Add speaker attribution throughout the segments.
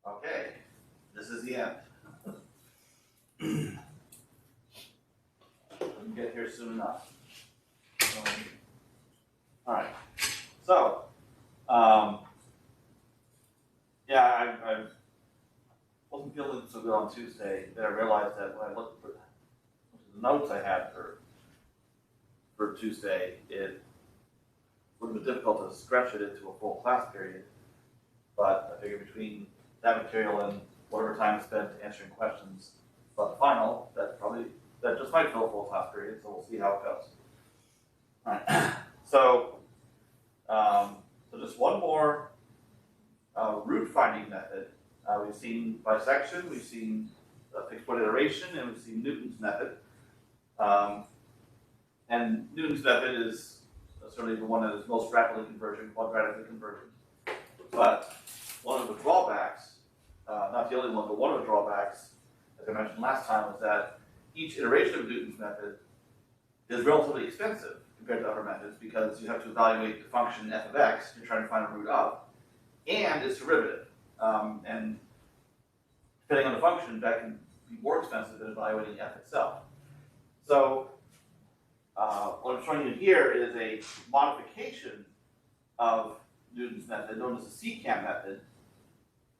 Speaker 1: Okay, this is the end. We'll get here soon enough. All right. So, yeah, I wasn't feeling so good on Tuesday. Then I realized that when I looked at the notes I had for Tuesday, it would have been difficult to stretch it into a full class period. But I figured between that material and whatever time spent answering questions about the final, that just might fill a full class period. So we'll see how it goes. All right. So just one more root finding method. We've seen bisection, we've seen fixed point iteration, and we've seen Newton's method. And Newton's method is certainly the one that is most rapidly convergent, quadratically convergent. But one of the drawbacks, not the only one, but one of the drawbacks, as I mentioned last time, was that each iteration of Newton's method is relatively expensive compared to other methods because you have to evaluate the function f of x you're trying to find a root of, and its derivative. And depending on the function, that can be more expensive than evaluating f itself. So what I'm showing you here is a modification of Newton's method, known as the secant method,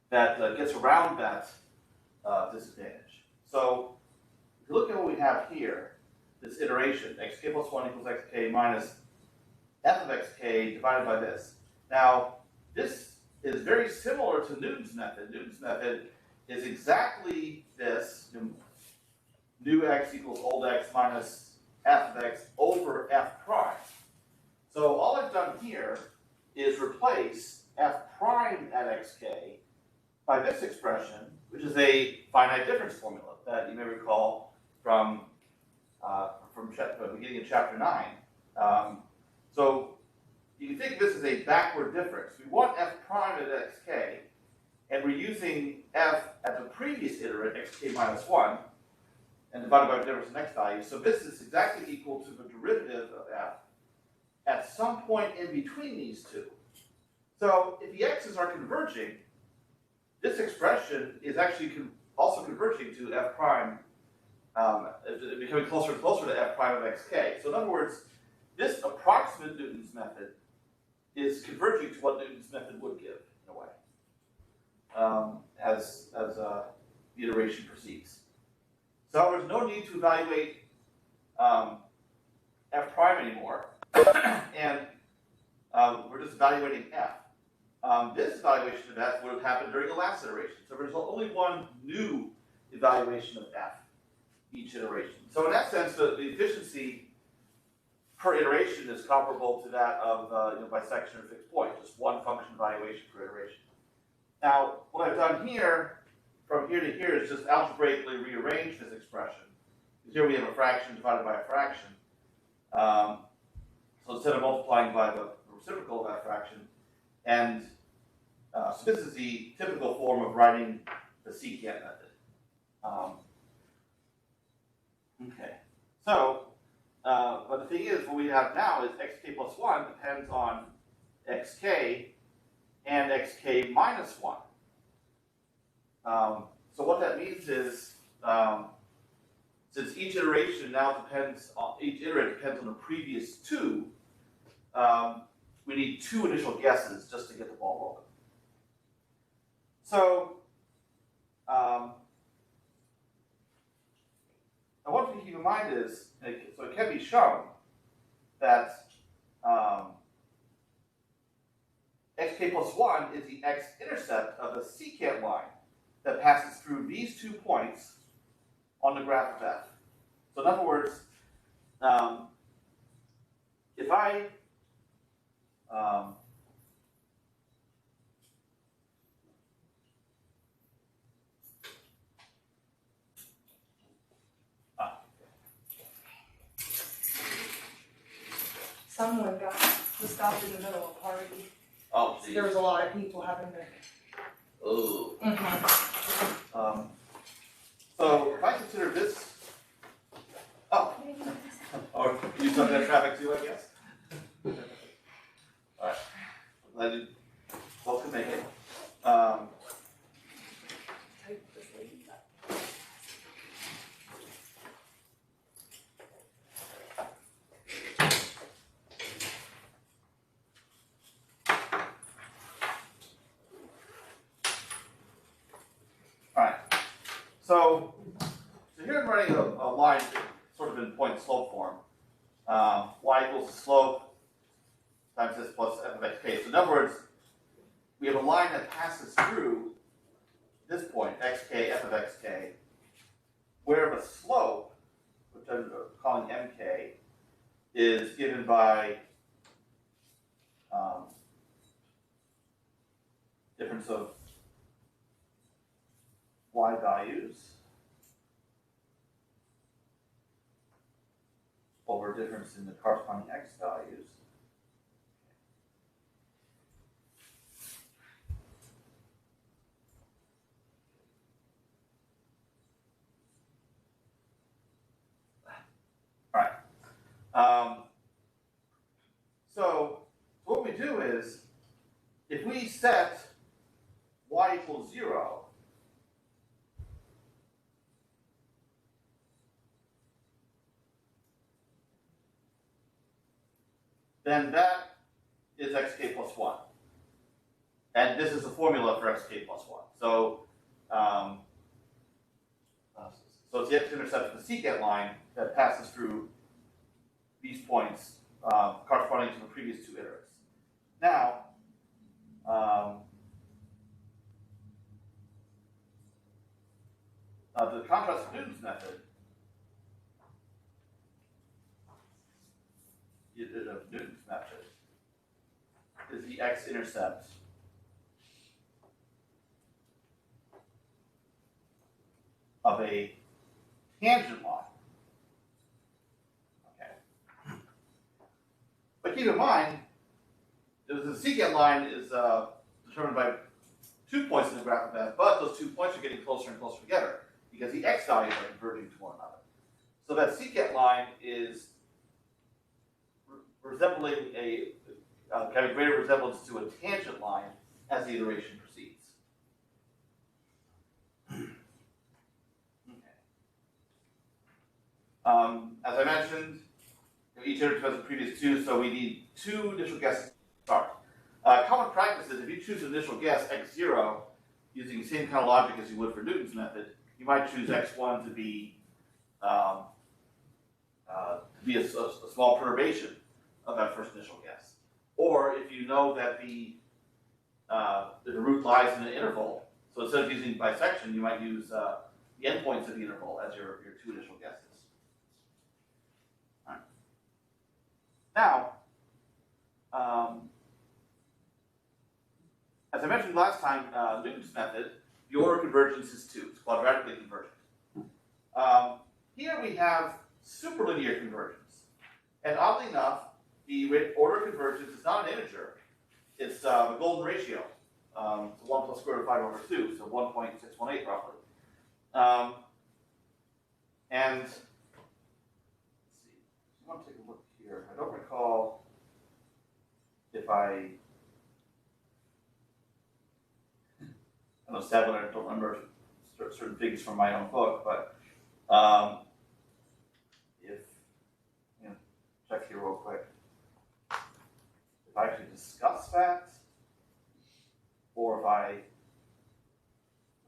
Speaker 1: that gets around that disadvantage. So if you look at what we have here, this iteration, xk plus 1 equals xk minus f of xk divided by this. Now, this is very similar to Newton's method. Newton's method is exactly this, new x equals old x minus f of x over f prime. So all I've done here is replace f prime at xk by this expression, which is a finite difference formula that you may recall from the beginning of chapter 9. So you can think of this as a backward difference. We want f prime at xk, and we're using f at the previous iterate, xk minus 1, and divided by the difference in x value. So this is exactly equal to the derivative of f at some point in between these two. So if the x's are converging, this expression is actually also converging to f prime, becoming closer and closer to f prime of xk. So in other words, this approximate Newton's method is converging to what Newton's method would give, in a way, as the iteration proceeds. So there's no need to evaluate f prime anymore, and we're just evaluating f. This evaluation of f would have happened during the last iteration. So there's only one new evaluation of f each iteration. So in that sense, the efficiency per iteration is comparable to that of bisection or fixed point, just one function evaluation per iteration. Now, what I've done here, from here to here, is just algebraically rearrange this expression. Because here we have a fraction divided by a fraction. So instead of multiplying by the reciprocal of that fraction, and so this is the typical form of writing the secant method. Okay, so but the thing is, what we have now is xk plus 1 depends on xk and xk minus 1. So what that means is, since each iteration now depends on, each iterate depends on the previous two, we need two initial guesses just to get the ball rolling. So, now one thing to keep in mind is, so it can be shown that xk plus 1 is the x-intercept of the secant line that passes through these 2 points on the graph of f. So in other words, if I
Speaker 2: Someone got stopped in the middle of a party.
Speaker 1: oh,
Speaker 2: There was a lot of people having to.
Speaker 1: oh.
Speaker 2: Mm-hmm.
Speaker 1: So if I consider this, or you talk about traffic too, I guess. All right, glad you both can make it. times this plus f of xk. So in other words, we have a line that passes through this point, xk, f of xk, where the slope, which I'm calling mk, is given by difference of y values over difference in the corresponding x values. All right. So what we do is, if we set y equals 0, then that is xk plus 1. And this is the formula for xk plus 1. So, so it's the x-intercept of the secant line that passes through these points corresponding to the previous two iterates. Now, the contrast of Newton's method is the x-intercept of a tangent line. Okay. But keep in mind, the secant line is determined by 2 points in the graph of f, but those 2 points are getting closer and closer together because the x values are converging to one another. So that secant line is resembling having greater resemblance to a tangent line as the iteration proceeds. Okay. As I mentioned, each iterative has the previous two, so we need 2 initial guesses to start. Common practice is if you choose an initial guess x0 using the same kind of logic as you would for Newton's method, you might choose x1 to be a small perturbation of that first initial guess. Or if you know that the root lies in an interval, so instead of using bisection, you might use the endpoints of the interval as your 2 initial guesses. All right. Now, as I mentioned last time, Newton's method, the order of convergence is 2. It's quadratically convergent. Here we have superlinear convergence. And oddly enough, the order of convergence is not an integer. It's the golden ratio. It's 1 plus square root of 5 over 2, so 1.618 roughly. And let's see, I want to take a look here. I don't recall if I know sadly I don't remember certain things from my own book, but check here real quick. If I actually discuss that, or if I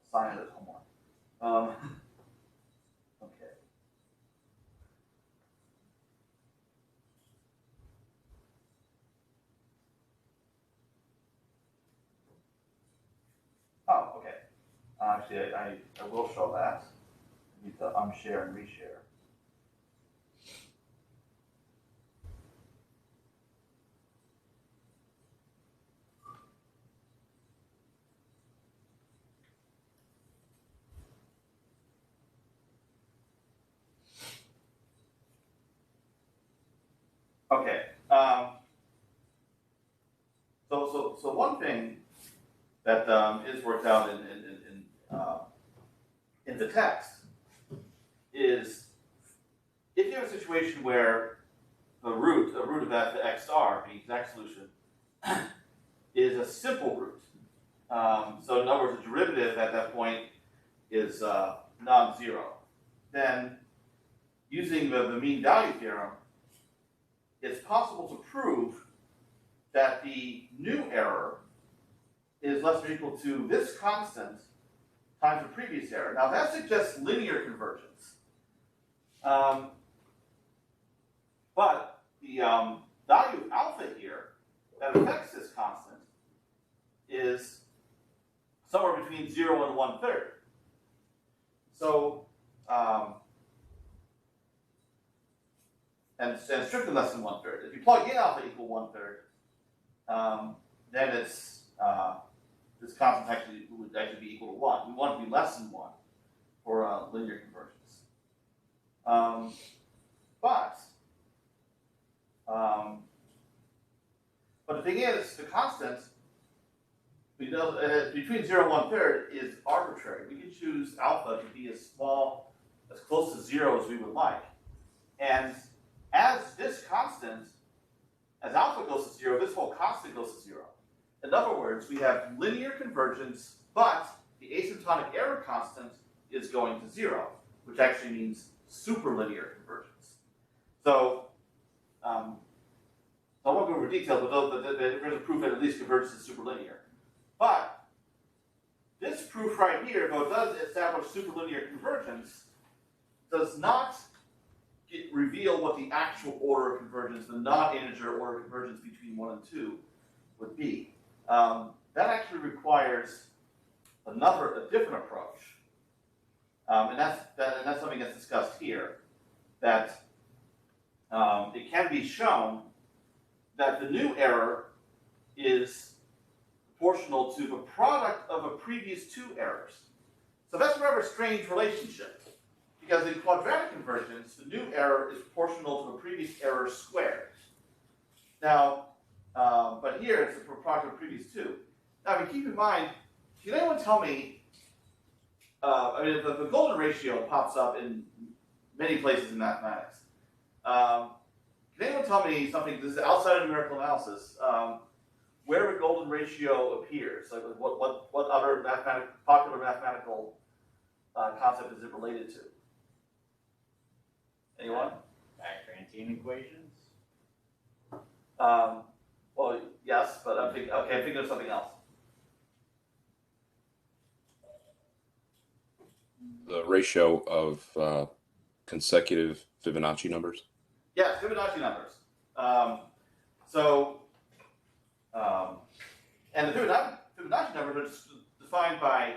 Speaker 1: assign it as homework. Okay. Oh, okay. Actually, I will show that. I need to unshare and reshare. Okay. So one thing that is worked out in the text is if you have a situation where the root of f to x star, the exact solution, is a simple root. So in other words, the derivative at that point is non-zero. Then using the mean value theorem, it's possible to prove that the new error is less or equal to this constant times the previous error. Now that suggests linear convergence. But the value of alpha here that affects this constant is somewhere between 0 and 1/3. So, and strictly less than 1/3. If you plug in alpha equal 1/3, then it's this constant would actually be equal to 1. We want it to be less than 1 for linear convergence. But the thing is, the constant between 0 and 1/3 is arbitrary. We can choose alpha to be as small, as close to 0 as we would like. And as this constant, as alpha goes to 0, this whole constant goes to 0. In other words, we have linear convergence, but the asymptotic error constant is going to 0, which actually means superlinear convergence. So, I won't go over details, but there's a proof that at least convergence is superlinear. But this proof right here, though it does establish superlinear convergence, does not reveal what the actual order of convergence, the non-integer order of convergence between 1 and 2 would be. That actually requires a different approach. And that's something that's discussed here, that it can be shown that the new error is proportional to the product of a previous two errors. So that's a rather strange relationship, because in quadratic convergence, the new error is proportional to the previous error squared. Now, but here it's the product of the previous two. Now, if you keep in mind, can anyone tell me, the golden ratio pops up in many places in mathematics. Can anyone tell me something, this is outside of numerical analysis, where a golden ratio appears? Like what other popular mathematical concept is it related to? Anyone?
Speaker 3: Back-Rantian equations?
Speaker 1: Well, yes, but I'm thinking of something else.
Speaker 4: The ratio of consecutive Fibonacci numbers?
Speaker 1: Yeah, Fibonacci numbers. And the Fibonacci numbers are defined by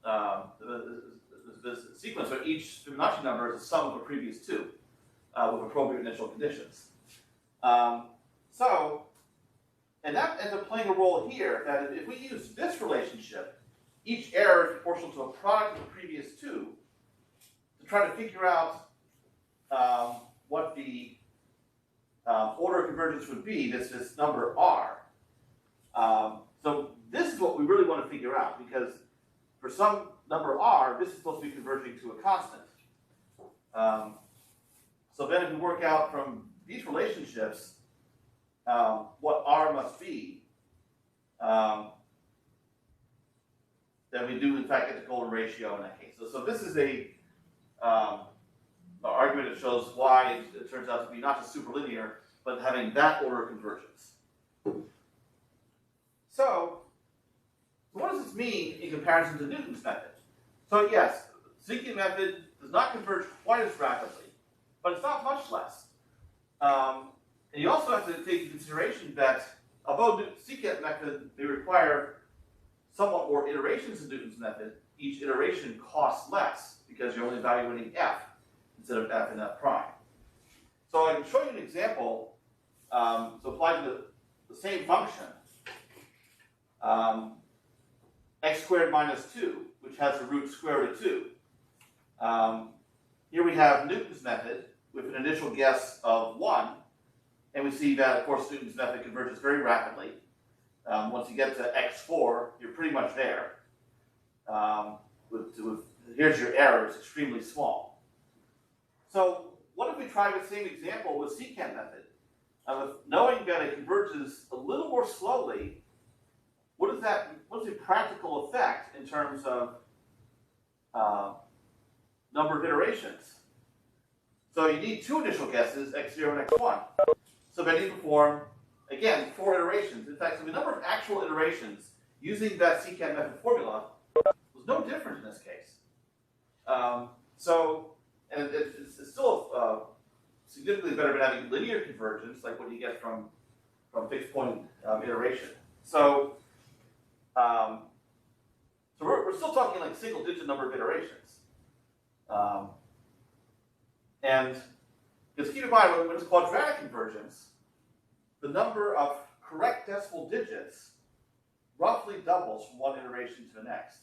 Speaker 1: the sequence where each Fibonacci number is a sum of the previous two with appropriate initial conditions. And that ends up playing a role here, that if we use this relationship, each error is proportional to a product of the previous two, to try to figure out what the order of convergence would be, this number r. So this is what we really want to figure out, because for some number r, this is supposed to be converging to a constant. So then if we work out from these relationships what r must be, then we do in fact get the golden ratio in that case. So this is an argument that shows why it turns out to be not just superlinear, but having that order of convergence. So what does this mean in comparison to Newton's method? So yes, Secant method does not converge quite as rapidly, but it's not much less. And you also have to take into consideration that although Secant method may require somewhat more iterations in Newton's method, each iteration costs less because you're only evaluating f instead of f and f prime. So I can show you an example. So apply to the same function, x squared minus 2, which has the root square root of 2. Here we have Newton's method with an initial guess of 1, and we see that, of course, Newton's method converges very rapidly. Once you get to x4, you're pretty much there. Here's your error, it's extremely small. So what if we try the same example with Secant method? Knowing that it converges a little more slowly, what's the practical effect in terms of number of iterations? So you need two initial guesses, x0 and x1. So then you perform, again, 4 iterations. In fact, so the number of actual iterations using that secant method formula was no different in this case. And it's still significantly better than having linear convergence, like what you get from fixed point iteration. So, we're still talking like single digit number of iterations. And just keep in mind, when it's quadratic convergence, the number of correct decimal digits roughly doubles from one iteration to the next.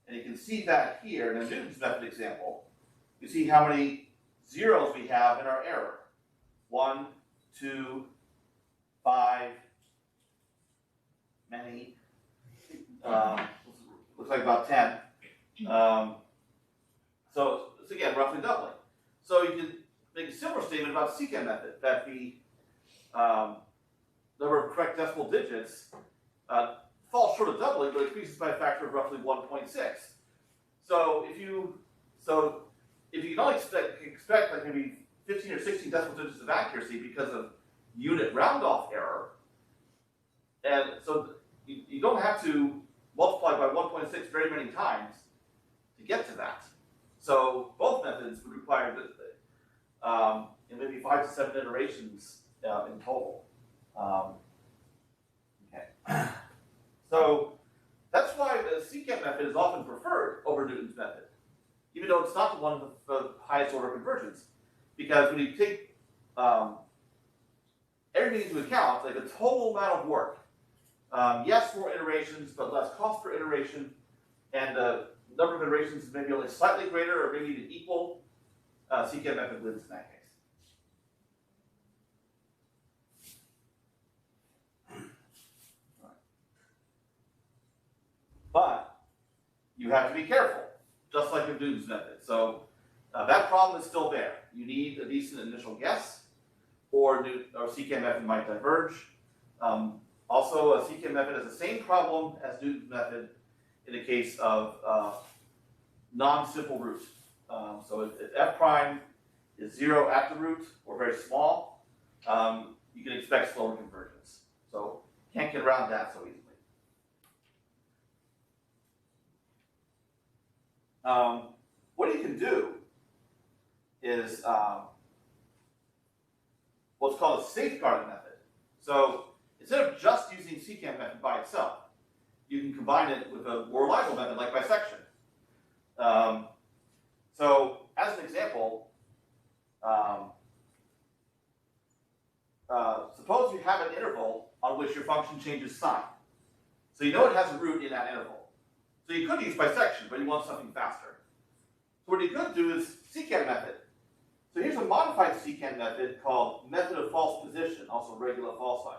Speaker 1: And you can see that here in a Newton's method example. You see how many zeros we have in our error. 1, 2, 5, many. Looks like about 10. So it's again roughly doubling. So you can make a similar statement about the secant method, that the number of correct decimal digits falls short of doubling, but increases by a factor of roughly 1.6. So if you can only expect like maybe 15 or 16 decimal digits of accuracy because of unit round-off error, and so you don't have to multiply by 1.6 very many times to get to that. So both methods would require maybe 5 to 7 iterations in total. Okay. So that's why the secant method is often preferred over Newton's method, even though it's not the one with the highest order convergence. Because when you take everything into account, like the total amount of work, yes, more iterations, but less cost per iteration, and the number of iterations is maybe only slightly greater or maybe even equal, secant method wins in that case. But you have to be careful, just like with Newton's method. So that problem is still there. You need a decent initial guess, or secant method might diverge. Also, a secant method has the same problem as Newton's method in the case of non-simple root. So if f prime is 0 at the root, or very small, you can expect slower convergence. So can't get around that so easily. What you can do is what's called a safeguarded method. So instead of just using secant method by itself, you can combine it with a more reliable method like bisection. So as an example, suppose you have an interval on which your function changes sign. So you know it has a root in that interval. So you could use bisection, but you want something faster. So what you could do is secant method. So here's a modified secant method called method of false position, also regular falsi.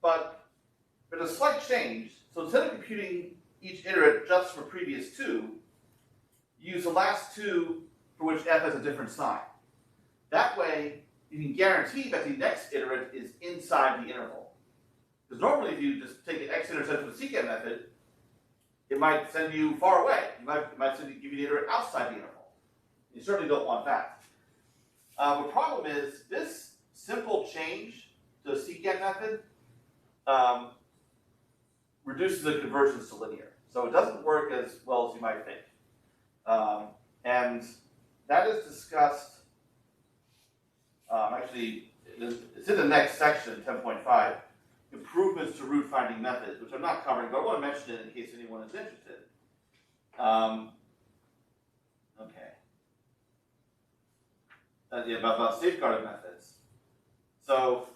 Speaker 1: But there's a slight change. So instead of computing each iterate just for previous 2, use the last 2 for which f has a different sign. That way, you can guarantee that the next iterate is inside the interval. Because normally if you just take an x-intercept with a secant method, it might send you far away. It might give you the iterate outside the interval. You certainly don't want that. The problem is this simple change to the secant method reduces the convergence to linear. So it doesn't work as well as you might think. And that is discussed, actually, it's in the next section, 10.5, improvements to root finding methods, which I'm not covering, but I want to mention it in case anyone is interested. Okay. About safeguarded methods. So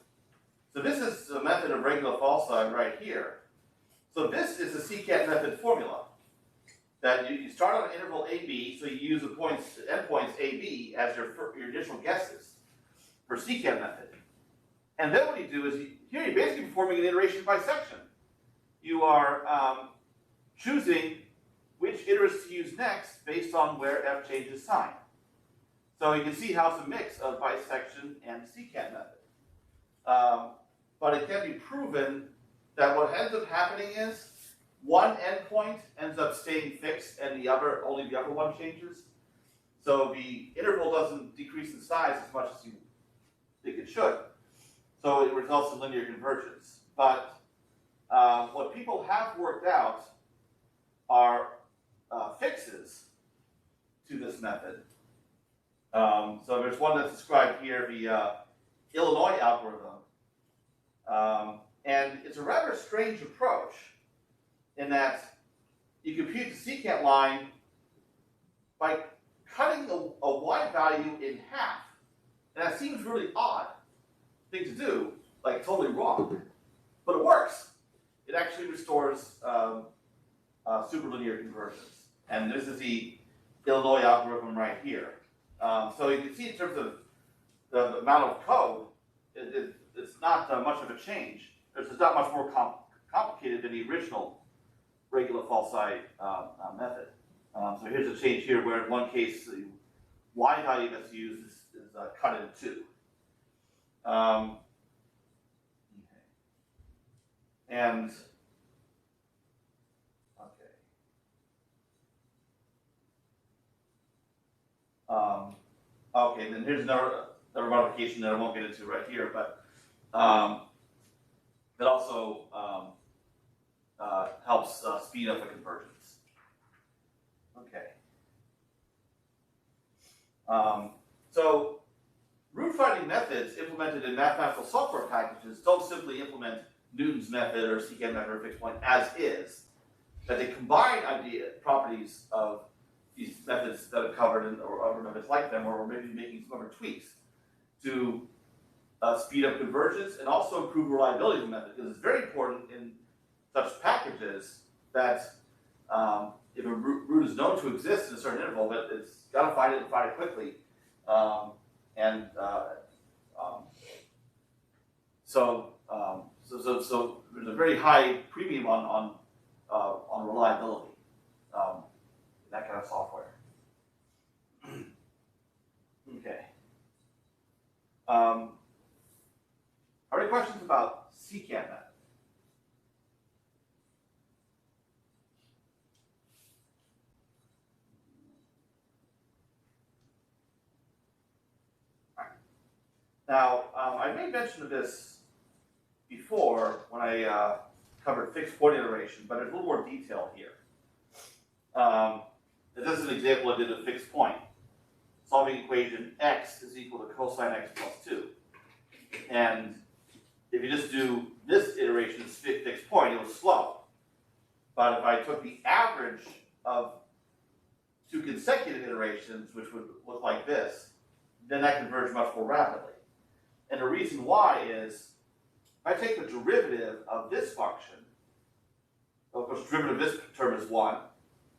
Speaker 1: this is the method of regular falsi right here. So this is the secant method formula. That you start on an interval AB, so you use the endpoints AB as your initial guesses for secant method. And then what you do is, here you're basically performing an iteration bisection. You are choosing which iterates to use next based on where f changes sign. So you can see how it's a mix of bisection and secant method. But it can be proven that what ends up happening is one endpoint ends up staying fixed and only the other one changes. So the interval doesn't decrease in size as much as you think it should. So it results in linear convergence. But what people have worked out are fixes to this method. So there's one that's described here, the Illinois algorithm. algorithm. And it's a rather strange approach in that you compute the secant line by cutting a y value in half. And that seems really odd thing to do, like totally wrong. But it works. It actually restores superlinear convergence. And this is the Illinois algorithm right here. So you can see in terms of the amount of code, it's not much of a change. It's not much more complicated than the original regular falsi method. So here's a change here where in one case the y value that's used is cut in two. Okay. And okay, then here's another modification that I won't get into right here, but that also helps speed up the convergence. Okay. So root finding methods implemented in mathematical software packages don't simply implement Newton's method or secant method or fixed point as is, that they combine properties of these methods that are covered in, or other methods like them, or maybe making some other tweaks to speed up convergence and also improve reliability of the method. Because it's very important in such packages that if a root is known to exist in a certain interval, that it's got to find it and find it quickly. So there's a very high premium on reliability in that kind of software. Okay. Are there any questions about secant method? Now, I made mention of this before when I covered fixed point iteration, but there's a little more detail here. This is an example I did of fixed point. Solving equation x is equal to cosine x plus 2. And if you just do this iteration as fixed point, it was slow. But if I took the average of two consecutive iterations, which would look like this, then that converged much more rapidly. And the reason why is, if I take the derivative of this function, of course, the derivative of this term is 1,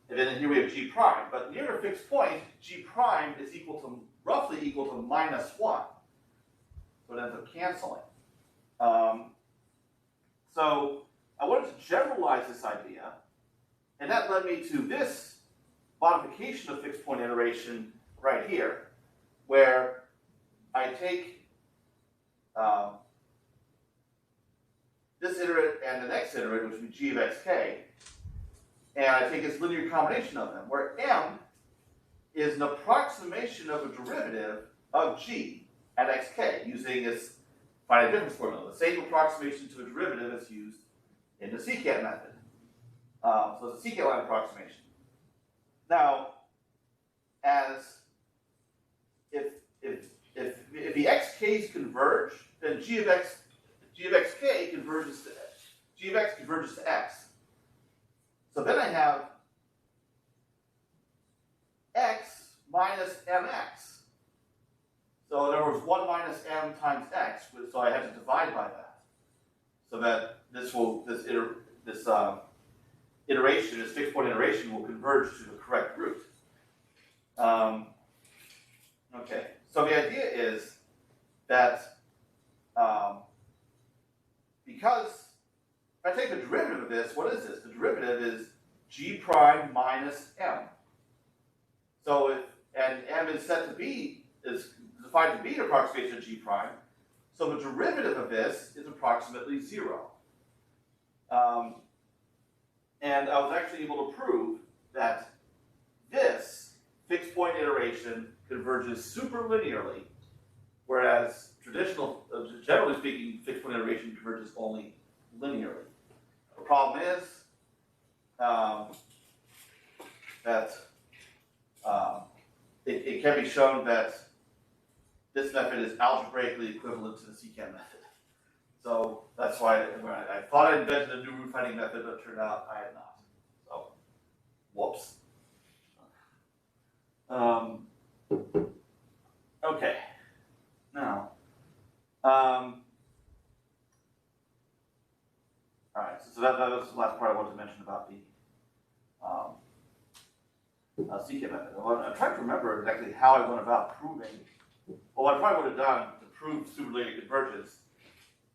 Speaker 1: and then here we have g prime. But near a fixed point, g prime is roughly equal to minus 1. So it ends up canceling. So I wanted to generalize this idea, and that led me to this modification of fixed point iteration right here, where I take this iterate and the next iterate, which would be g of xk, and I take its linear combination of them, where m is an approximation of a derivative of g at xk using its finite difference formula, the same approximation to a derivative that's used in the secant method. So it's a secant line approximation. Now, as if the xk's converge, then g of xk converges to g of x converges to x. So then I have x minus mx. So in other words, 1 minus m times x. So I had to divide by that, so that this iteration, this fixed point iteration, will converge to the correct root. Okay. So the idea is that because if I take the derivative of this, what is this? The derivative is g prime minus m. So and m is set to be, is defined to be an approximation of g prime. So the derivative of this is approximately 0. And I was actually able to prove that this fixed point iteration converges superlinearly, whereas generally speaking, fixed point iteration converges only linearly. The problem is that it can be shown that this method is algebraically equivalent to the secant method. So that's why I thought I invented a new root finding method, but it turned out I had not. So, whoops. Okay. Now, all right. So that was the last part I wanted to mention about the secant method. I'm trying to remember exactly how I went about proving. Well, what I probably would have done to prove superlative convergence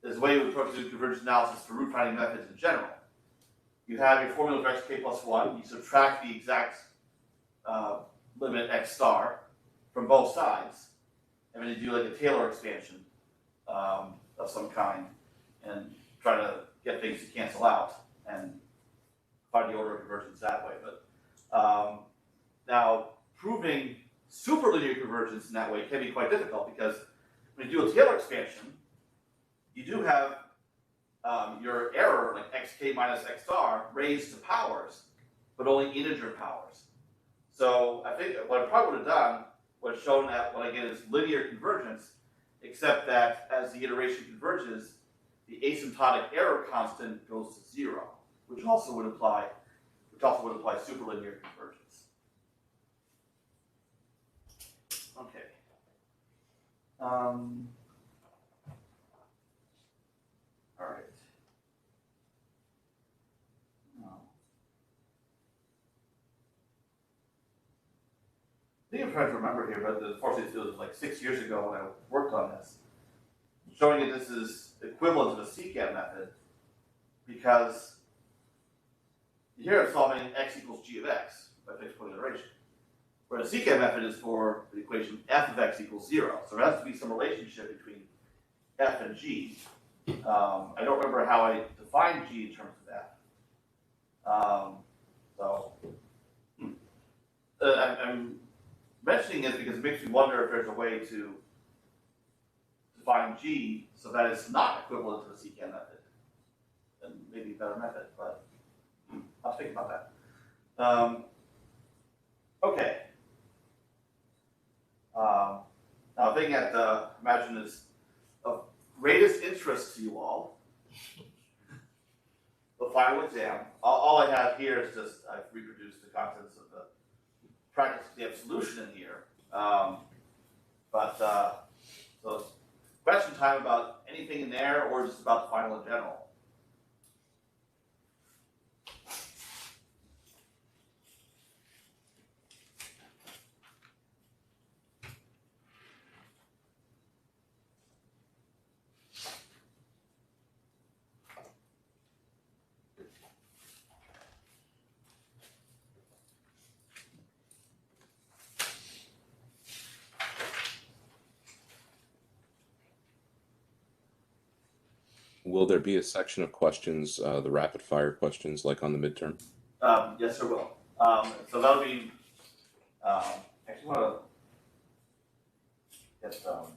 Speaker 1: is the way you would approach the convergence analysis for root finding methods in general. You have your formula for xk plus 1, you subtract the exact limit x star from both sides, and then you do like a Taylor expansion of some kind and try to get things to cancel out and find the order of convergence that way. But now, proving superlinear convergence in that way can be quite difficult because when you do a Taylor expansion, you do have your error, like xk minus x star, raised to powers, but only integer powers. So I think what I probably would have done was shown that what I get is linear convergence, except that as the iteration converges, the asymptotic error constant goes to 0, which also would imply superlinear convergence. Okay. All right. I think I'm trying to remember here, but unfortunately it was like 6 years ago when I worked on this, showing that this is equivalent to the secant method, because here it's solving x equals g of x by fixed point iteration. Whereas the secant method is for the equation f of x equals 0. So there has to be some relationship between f and g. I don't remember how I defined g in terms of f. I'm mentioning it because it makes me wonder if there's a way to define g so that it's not equivalent to the secant method. And maybe a better method, but I'll think about that. Okay. Now, a thing that imagine is of greatest interest to you all, the final exam. All I have here is just I've reproduced the contents of the practice exam solution in here. So it's question time about anything in there or just about the final in general.
Speaker 4: Will there be a section of questions, the rapid fire questions, like on the midterm?
Speaker 1: Yes, there will. So that'll be, actually want to get the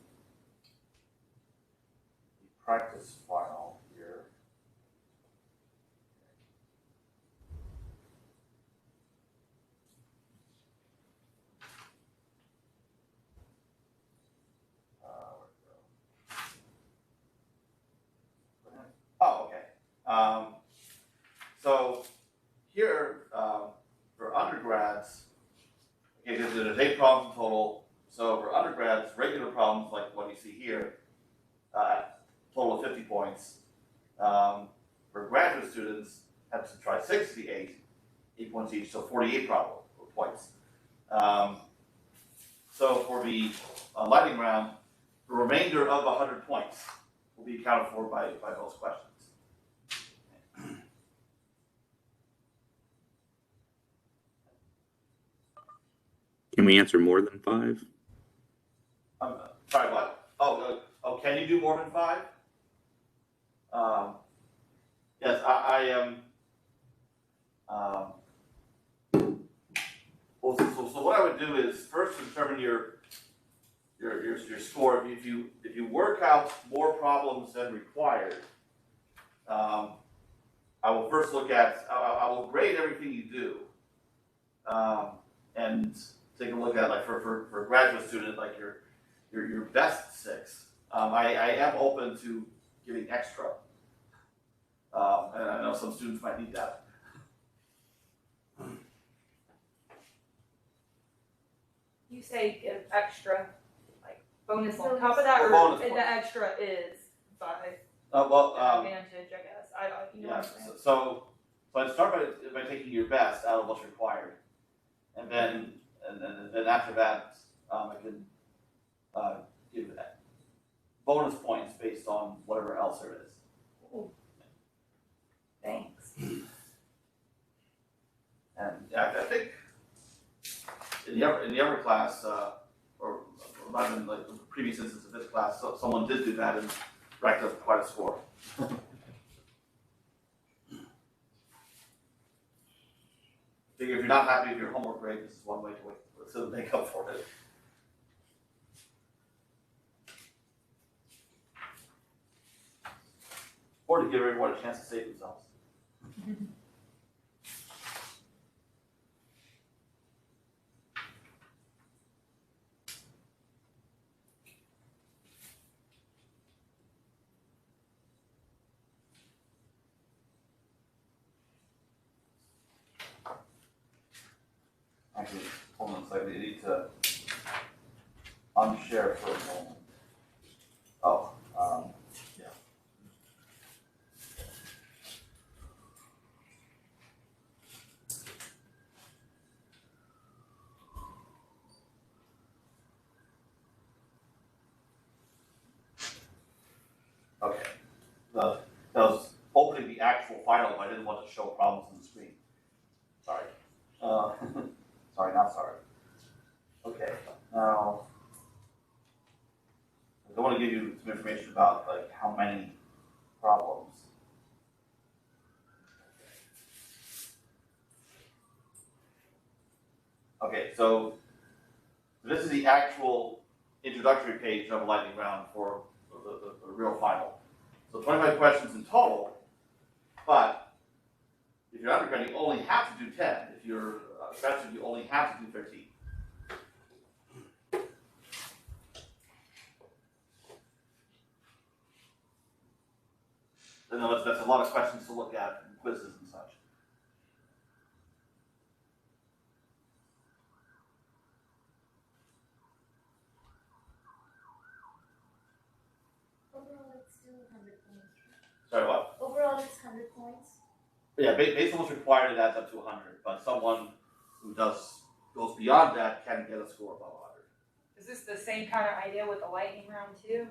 Speaker 1: practice file here. Oh, okay. So here, for undergrads, okay, there's 8 problems in total. So for undergrads, regular problems like what you see here, total of 50 points. For graduate students, have to try 6 of the 8 points each, so 48 points. So for the lightning round, the remainder of 100 points will be accounted for by those questions.
Speaker 5: Can we answer more than 5?
Speaker 1: Sorry, what? Oh, can you do more than 5? Yes, I am. Well, so what I would do is first determine your score. If you work out more problems than required, I will first look at. I will grade everything you do, and take a look at, like, for a graduate student, like your your best 6. I am open to giving extra. And I know some students might need that.
Speaker 2: You say give extra, like bonus on
Speaker 6: So
Speaker 2: top of that,
Speaker 1: Or
Speaker 2: or
Speaker 1: bonus
Speaker 2: the
Speaker 1: points.
Speaker 2: extra is by advantage, I guess. You know
Speaker 1: Yeah,
Speaker 2: what I'm saying?
Speaker 1: so I'd start by taking your best out of what's required. And then after that, I can give bonus points based on whatever else there is.
Speaker 2: Ooh. Thanks.
Speaker 1: And I think in the upper class, or not in like the previous instance of this class, someone did do that and racked up quite a score. Figure if you're not happy with your homework grade, this is one way to make up for it. Or to give everyone a chance to save themselves. Actually, hold on a second, you need to unshare for a moment. Oh, yeah. Okay. That was opening the actual file, but I didn't want to show problems on the screen. Sorry. Sorry, not sorry. Okay, now I want to give you some information about like how many problems. Okay, so this is the actual introductory page of a lightning round for the real final. So 25 questions in total, but if you're undergrad, you only have to do 10. If you're a bachelor, you only have to do 13. I know that's a lot of questions to look at and quizzes and such.
Speaker 6: Overall, it's still 100 points.
Speaker 1: Sorry, what?
Speaker 6: Overall, it's 100 points.
Speaker 1: Yeah, based on what's required, it adds up to 100. But someone who goes beyond that can get a score above 100.
Speaker 2: Is this the same kind of idea with the lightning round too,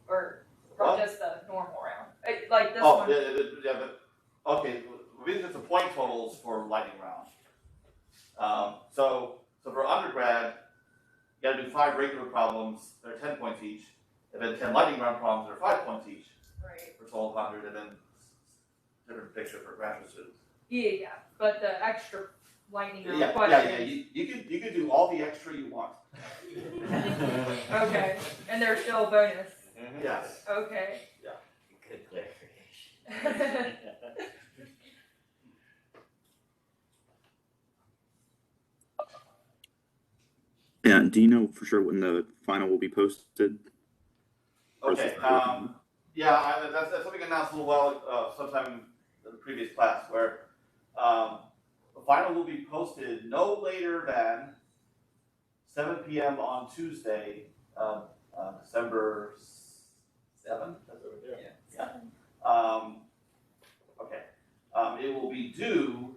Speaker 2: or
Speaker 1: What?
Speaker 2: just the normal round? Like this
Speaker 1: Oh,
Speaker 2: one.
Speaker 1: yeah, but okay. These are the point totals for lightning round. So for undergrad, you got to do 5 regular problems. They're 10 points each, and then 10 lightning round problems. They're 5 points each
Speaker 2: Right.
Speaker 1: for a total of 100, and then different picture for graduate students.
Speaker 2: Yeah, but the extra lightning round
Speaker 1: Yeah.
Speaker 2: questions.
Speaker 1: You can do all the extra you want.
Speaker 2: Okay, and they're still a bonus.
Speaker 1: Yes.
Speaker 2: Okay.
Speaker 3: Good clarification.
Speaker 5: Yeah, do you know for sure when the final will be posted?
Speaker 1: Okay. Yeah, that's something announced a little while, sometime in the previous class, where the final will be posted no later than 7 p.m. on Tuesday, December 7th. That's over there. Yeah. Okay. It will be due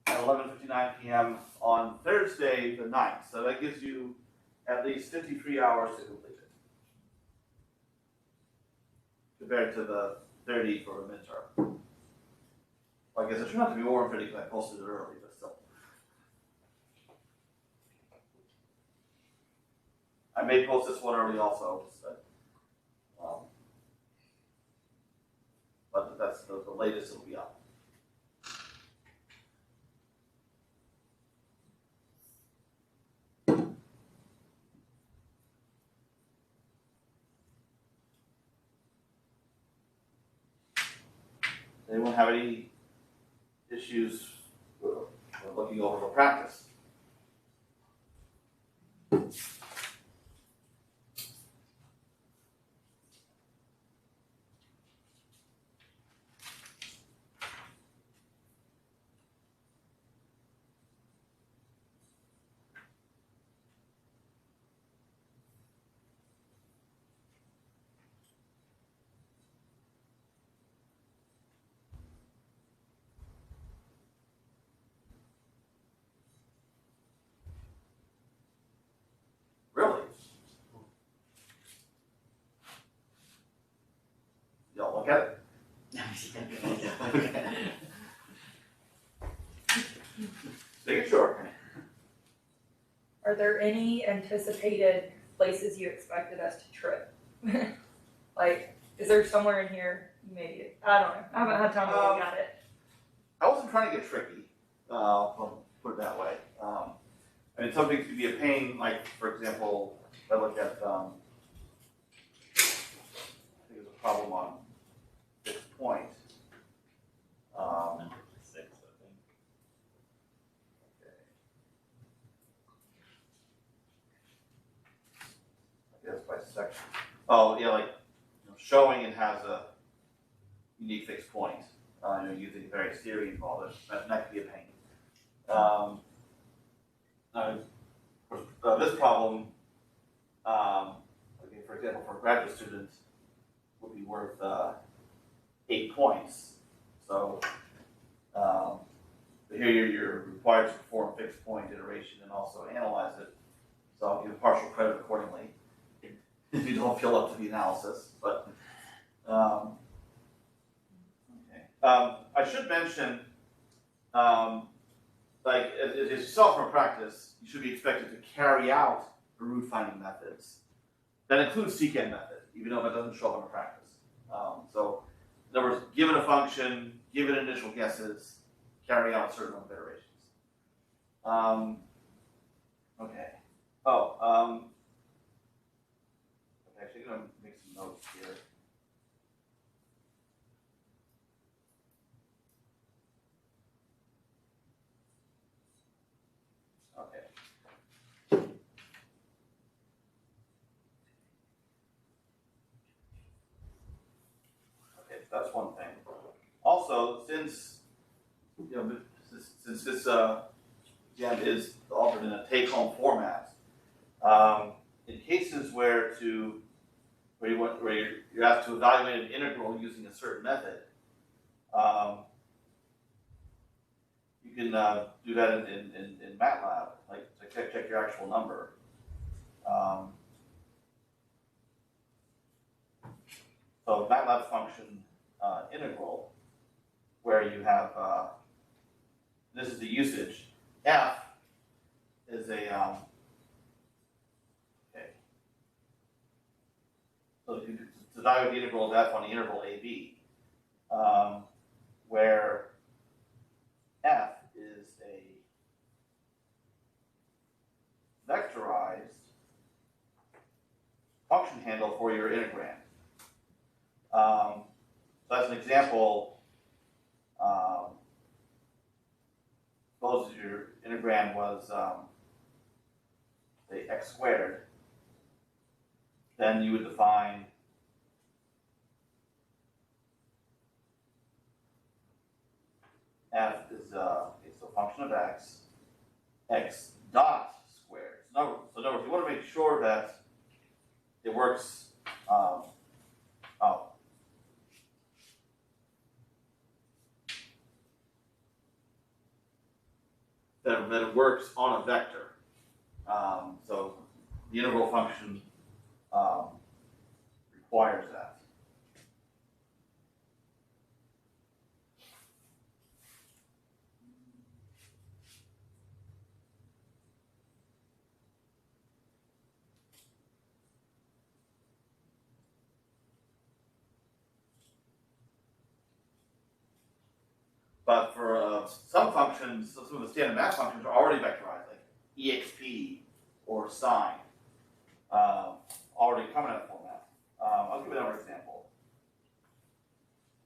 Speaker 1: at 11:59 p.m. on Thursday the 9th. So that gives you at least 53 hours to complete it, compared to the 30 for a midterm. Well, I guess it turned out to be more than 30 because I posted it early, but still. I may post this one early also, but that's the latest it'll be up. Anyone have any issues looking over the practice? look at it?
Speaker 3: Okay.
Speaker 1: Making sure.
Speaker 2: Are there any anticipated places you expected us to trip? Like, is there somewhere in here, maybe, I don't know, I haven't had time to look at it.
Speaker 1: I wasn't trying to get tricky, I'll put it that way. I mean, some things could be a pain, like, for example, if I look at, I think there's a problem on this point.
Speaker 3: Number 6, I think.
Speaker 1: I guess by section. Oh, yeah, like, showing it has a unique fixed point, using various theory involved, that could be a pain. This problem, okay, for example, for a graduate student, would be worth 8 points. So here you're required to perform fixed point iteration and also analyze it. So I'll give partial credit accordingly if you don't feel up to the analysis. But okay, I should mention, like as you saw from practice, you should be expected to carry out the root finding methods. That includes secant method, even though that doesn't show up in practice. So, in other words, given a function, given initial guesses, carry out a certain number of iterations. Okay. Oh, okay, actually, I'm going to make some notes here. Okay. Okay, that's one thing. Also, since since this exam is offered in a take-home format, in cases where you're asked to evaluate an integral using a certain method, you can do that in MATLAB, like to check your actual number. So MATLAB function integral, where you have this is the usage. F is a okay. So to evaluate the integral of f on the interval AB, where f is a vectorized function handle for your integrand. So as an example, suppose your integrand was say x squared, then you would define f is a function of x dot squared. So in other words, you want to make sure that it works. That it works on a vector. So the integral function requires that. But for some functions, some of the standard math functions are already vectorized, like exp or sine, already come in that format. I'll give you another example.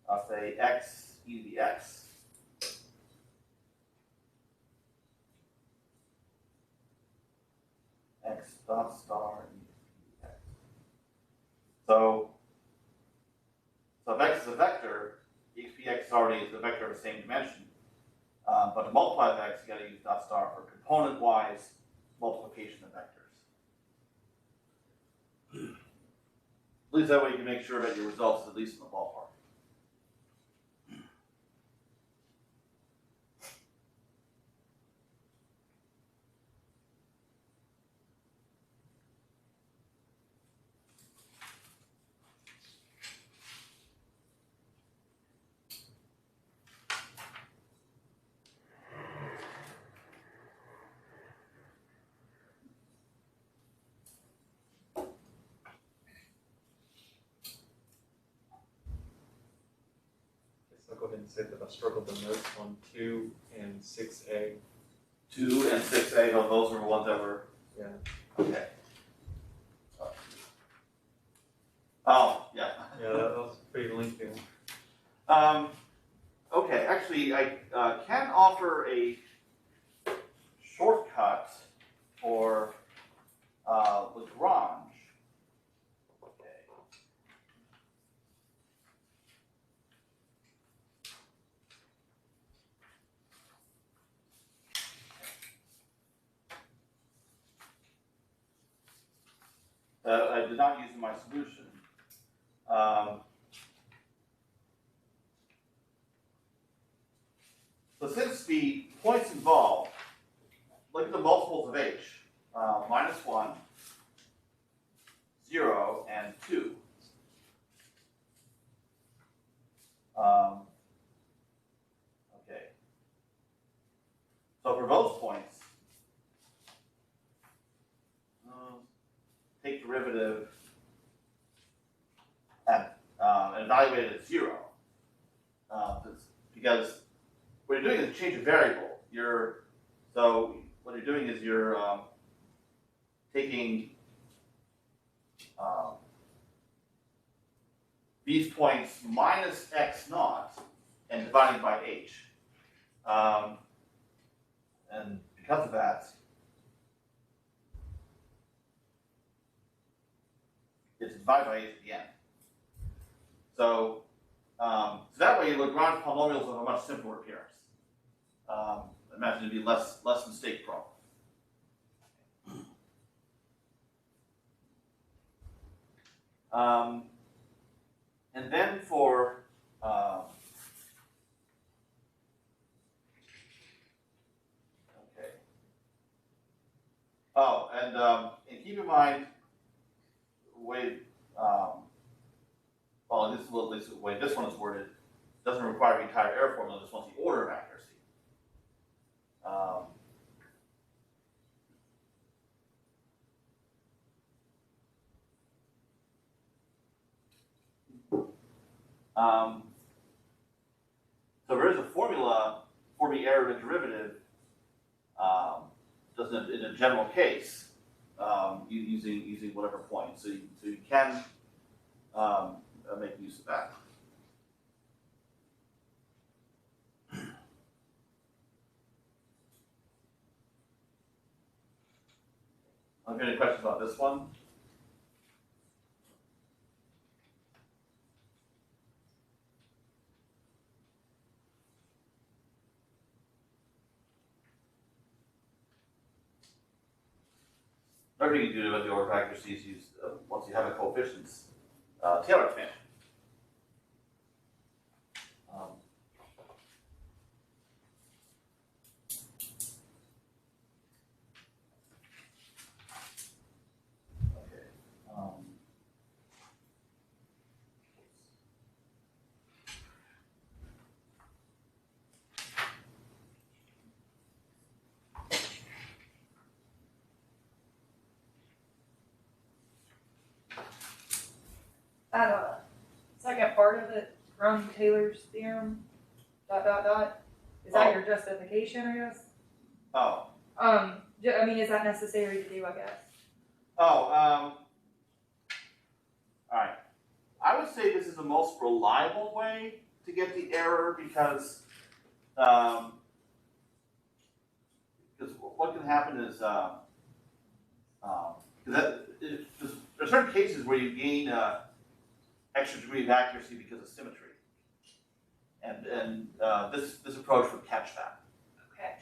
Speaker 1: I'll say x e to the x. X dot star e to the x. So if x is a vector, expx already is a vector of the same dimension. But to multiply with x, you got to use dot star for component-wise multiplication of vectors. At least that way you can make sure that your results is at least in the ballpark.
Speaker 7: I'll go ahead and say that I've struggled the most on 2 and 6A.
Speaker 1: 2 and 6A, those were ones that were,
Speaker 7: Yeah.
Speaker 1: okay. Oh, yeah.
Speaker 7: Yeah, that was pretty lengthy.
Speaker 1: Okay, actually, I can offer a shortcut for Lagrange. Okay. I did not use in my solution. So since the points involved, look at the multiples of h. -1, 0, and 2. Okay. So for those points, take derivative at and evaluate it at 0. Because what you're doing is change a variable. So what you're doing is you're taking these points minus x naught and dividing by h. And because of that, it's divided by h at the end. So that way Lagrange polynomials have a much simpler appearance. Imagine it'd be less mistake prone. And then for okay. Oh, and keep in mind the way well, this well, at least the way this one is worded doesn't require the entire error formula. Just wants the order of accuracy. So there is a formula for the error of the derivative, doesn't in a general case, using whatever point. So you can make use of that. Are there any questions about this one? Another thing you do with the order of accuracy is use, once you have a coefficients, Taylor expansion. Okay.
Speaker 2: That second part of it from Taylor's theorem, ... Is that your justification, I guess?
Speaker 1: Oh.
Speaker 2: I mean, is that necessary to do, I guess?
Speaker 1: All right. I would say this is the most reliable way to get the error because what can happen is there's certain cases where you gain extra degree of accuracy because of symmetry, and this approach would catch that.
Speaker 2: Okay.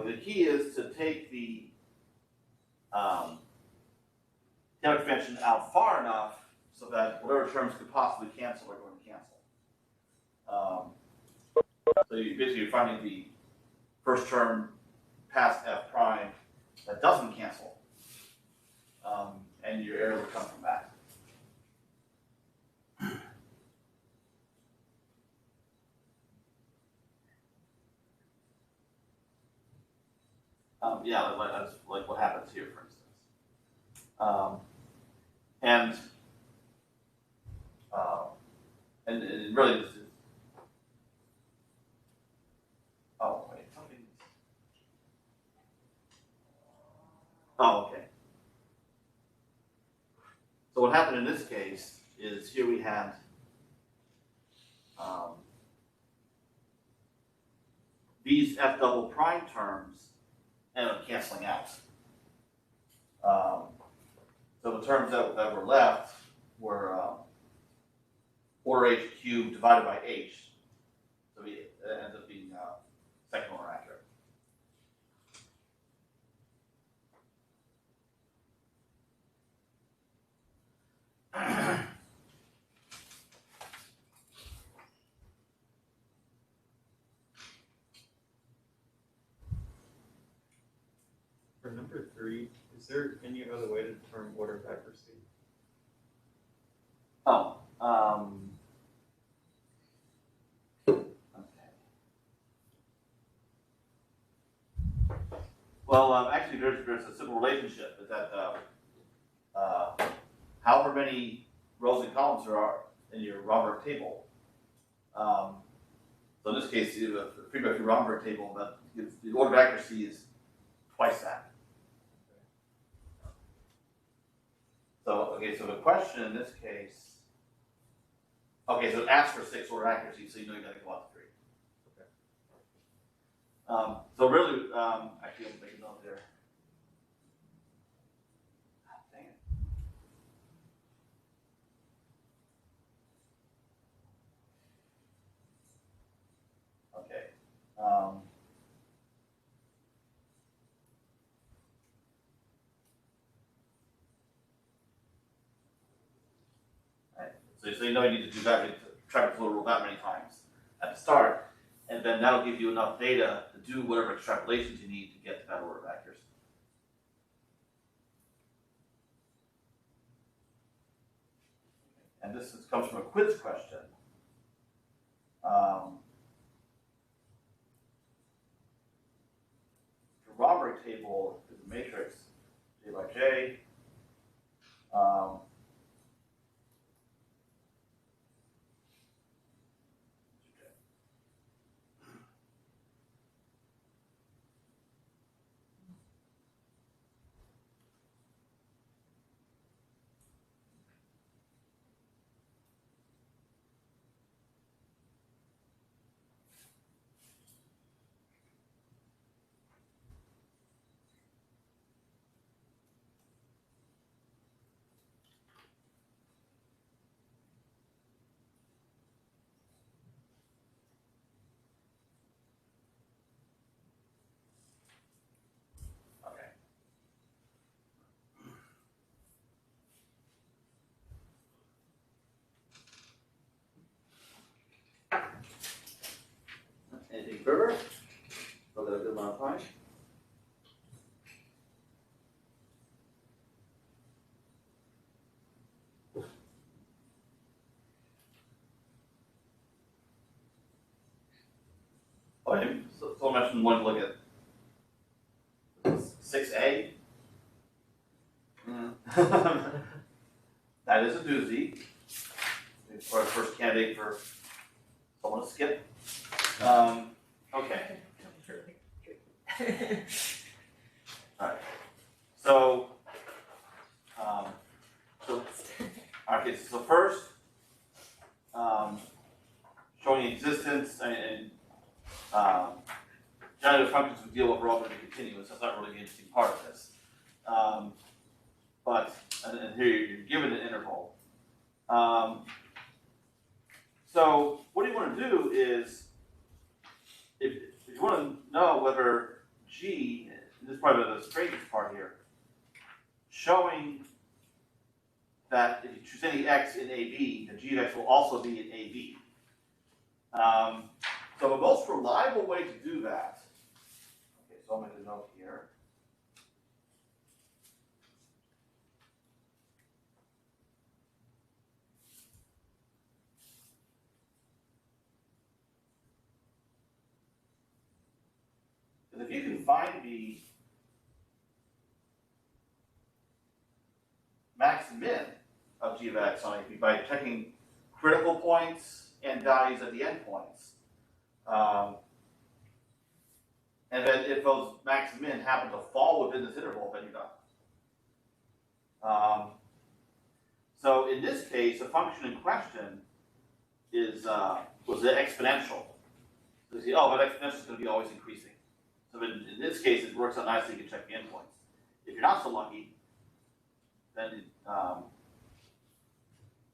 Speaker 1: The key is to take the Taylor expansion out far enough so that whatever terms could possibly cancel are going to cancel. So you're finding the first term past f prime that doesn't cancel, and your error will come from that. Yeah, that's like what happens here, for instance. And really just. Oh, wait, something. Oh, okay. So what happened in this case is here we had these f double prime terms end up canceling out. So the terms that were left were order h cubed divided by h. So it ends up being second order accurate.
Speaker 7: For number 3, is there any other way to determine order of accuracy?
Speaker 1: Oh, okay. Well, actually, there's a simple relationship. Is that however many rows and columns there are in your Romberg table. So in this case, you have a 3x3 Romberg table, but the order of accuracy is twice that. So, okay, so the question in this case, okay, so it asks for 6 order accuracy, so you know you gotta go out to 3.
Speaker 7: Okay.
Speaker 1: So really, actually, I'm making a note there. Dang it. Okay. Right. So you know you need to do that, you need to try to flow rule that many times at the start, and then that'll give you enough data to do whatever extrapolations you need to get to that order of accuracy. And this comes from a quiz question. The Romberg table is a matrix, J by J. Okay. Anything further? So that a good amount of time. Oh, so I mentioned one to look at 6A. That is a doozy. For the first candidate for someone to skip. Okay. Alright. So, okay, so first, showing existence and generative functions we deal with are all going to be continuous. That's not really the interesting part of this. And here you're given an interval. So what you want to do is, if you want to know whether G, this is probably the strangest part here, showing that if you choose any x in AB, the G of x will also be in AB. So the most reliable way to do that, okay, so I'll make a note here. If you can find the max and min of g of x on AB by checking critical points and values at the endpoints. And then if those max and min happen to fall within this interval, then you're done. So in this case, the function in question was the exponential. So you see, oh, but exponential is going to be always increasing. So in this case, it works out nicely. You can check the endpoints. If you're not so lucky, then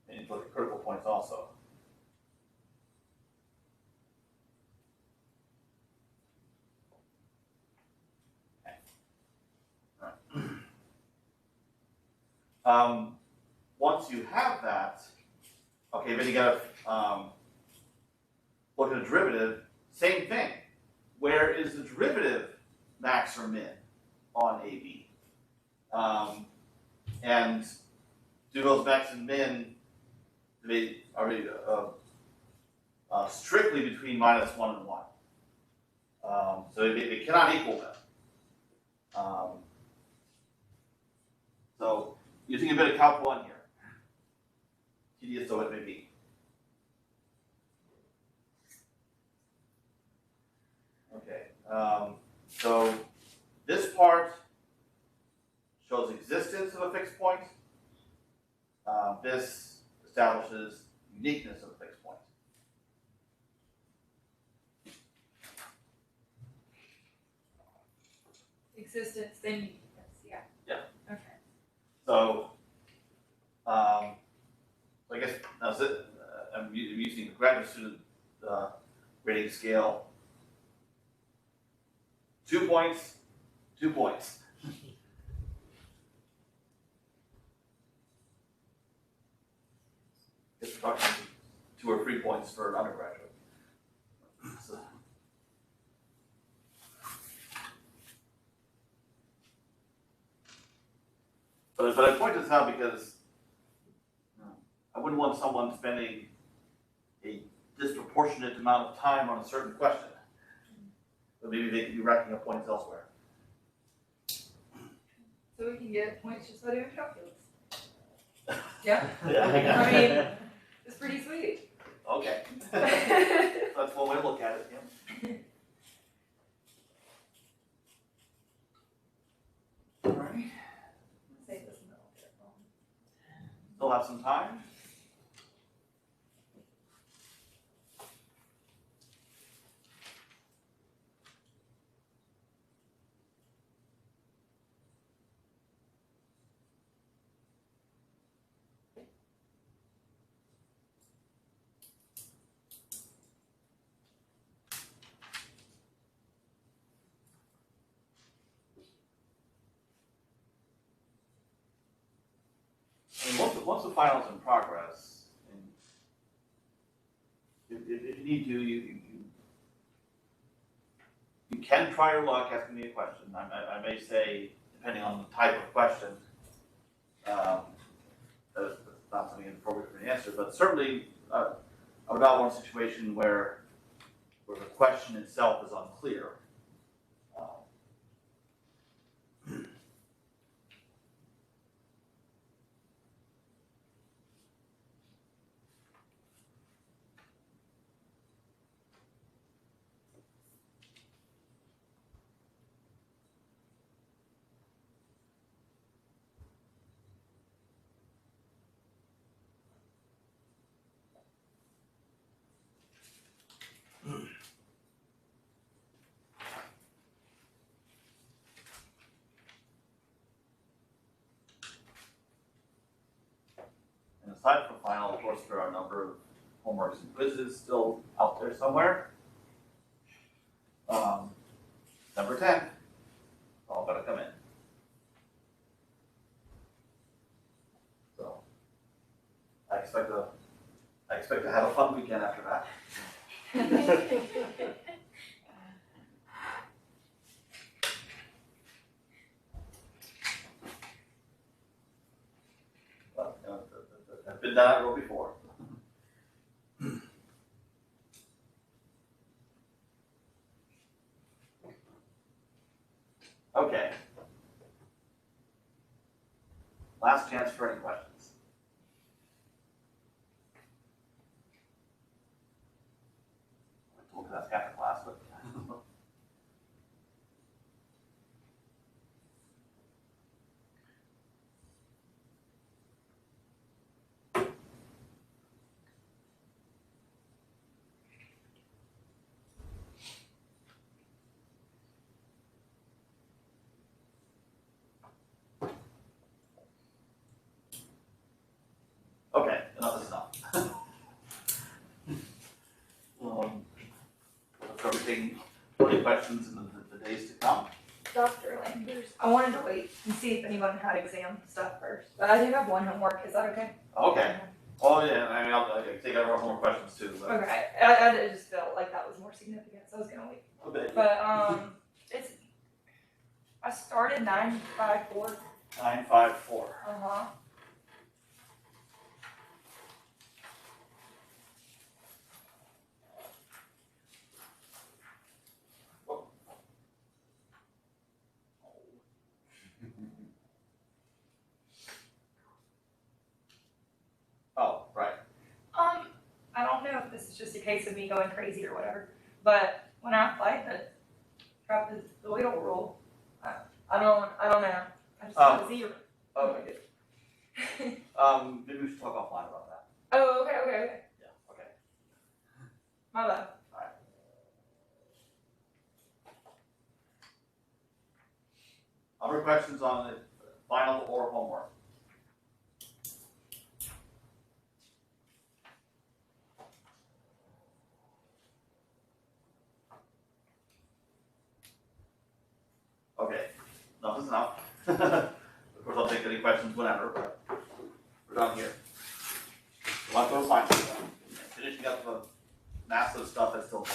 Speaker 1: you look at critical points also. Once you have that, okay, then you gotta look at a derivative. Same thing. Where is the derivative max or min on AB? And do those max and min, are they strictly between -1 and 1? So they cannot equal them. So using a bit of Calc 1 here, tedious though it may be. Okay, so this part shows existence of a fixed point. This establishes uniqueness of a fixed point.
Speaker 2: Existence, then uniqueness, yeah.
Speaker 1: Yeah.
Speaker 2: Okay.
Speaker 1: So, I guess now I'm using the graduate student rating scale. 2 points, 2 points. It's approximately 2 or 3 points for an undergraduate. So. But I point this out because I wouldn't want someone spending a disproportionate amount of time on a certain question. But maybe they could be racking up points elsewhere.
Speaker 2: So we can get points just by doing calculus. Yeah?
Speaker 1: Yeah.
Speaker 2: I mean, it's pretty sweet.
Speaker 1: Okay. That's one way to look at it, yeah. All right.
Speaker 2: Save this middle bit.
Speaker 1: Still have some time. And once the final's in progress, and if you need to, you can try your luck asking me a question. I may say, depending on the type of question, that's not something appropriate for an answer, but certainly I would not want a situation where the question itself is unclear. And aside from final, of course, there are a number of homeworks and quizzes still out there somewhere. Number 10, all gotta come in. So I expect to have a fun weekend after that. But I've been down that road before. Okay. Last chance for any questions. taking plenty of questions in the days to come.
Speaker 2: Dr. Landers, I wanted to wait and see if anyone had exam stuff first, but I do have one homework, is that okay?
Speaker 1: Okay. Oh, yeah, I mean, I'll take over more questions too, but.
Speaker 2: Okay, I just felt like that was more significant, so I was gonna wait.
Speaker 1: Okay.
Speaker 2: But, I started 954.
Speaker 1: 954.
Speaker 2: Uh-huh.
Speaker 1: Oh, right.
Speaker 2: I don't know if this is just a case of me going crazy or whatever, but when I applied the trapezoidal rule, I don't know. I just got a zero.
Speaker 1: Okay. Maybe we should talk offline about that.
Speaker 2: Oh, okay.
Speaker 1: Yeah, okay.
Speaker 2: My bad.
Speaker 1: Other questions on the final or homework? Okay, enough is enough. Of course, I'll take any questions whenever, but we're done here. Let's go find some, finishing up the massive stuff that's still.